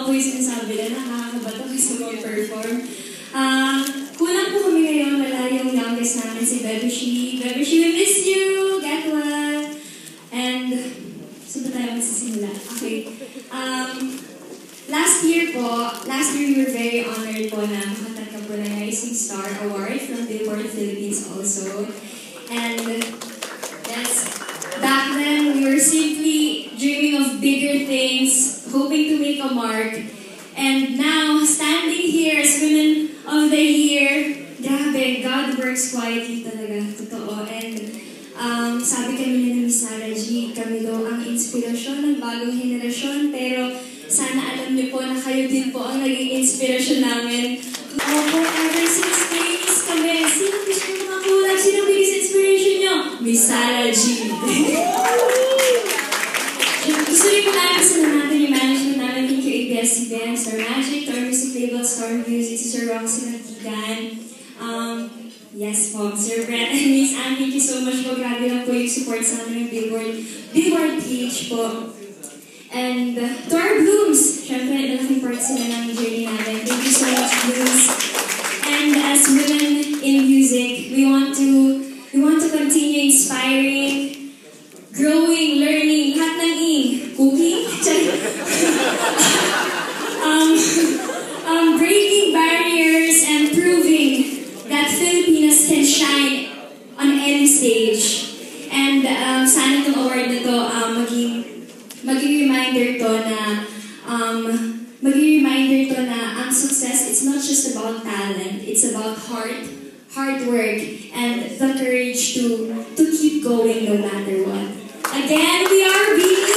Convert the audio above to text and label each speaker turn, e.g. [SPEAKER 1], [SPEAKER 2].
[SPEAKER 1] po yung sinasabi na nakakabato kasi mag-perform. Kulang po kami ngayon, wala yung youngest namin si Bebeshi. Bebeshi, we miss you! Get well! And, saan ba tayo magsisimula? Okay. Last year we were very honored po na makatanggap po ng Rising Star Award from Billboard Philippines also. And, yes, back then we were simply dreaming of bigger things, hoping to make a mark. And now, standing here as Women of the Year, grabe, God works quietly talaga, totoo. And sabi kami ni Miss Sarah G, kami daw ang inspirasyon ng bagong henerasyon, pero sana alam niyo po na kayo din po ang naging inspirasyon namin. Opo, ever since babies kami, sino gusto nyo mga kulab? Sino biggest inspiration nyo? Miss Sarah G. Gusto rin po namin kasama natin yung management namin. Thank you, ABS-CBN, Star Magic, to our music label, Star Music, si Sir Roxy Natigan. Yes po, Sir Brett and Miss Anne, thank you so much po. Grabe lang po yung support sa amin ng Billboard page po. And to our Blooms, syempre, malaking part sila ng journey natin. Thank you so much, Blooms. And as women in music, we want to continue inspiring, growing, learning, lahat ng cooking, breaking barriers and proving that Filipinas can shine on any stage. And sana itong award na to maging reminder to na ang success, it's not just about talent, it's about hard work, and the courage to keep going no matter what. Again, we are BE.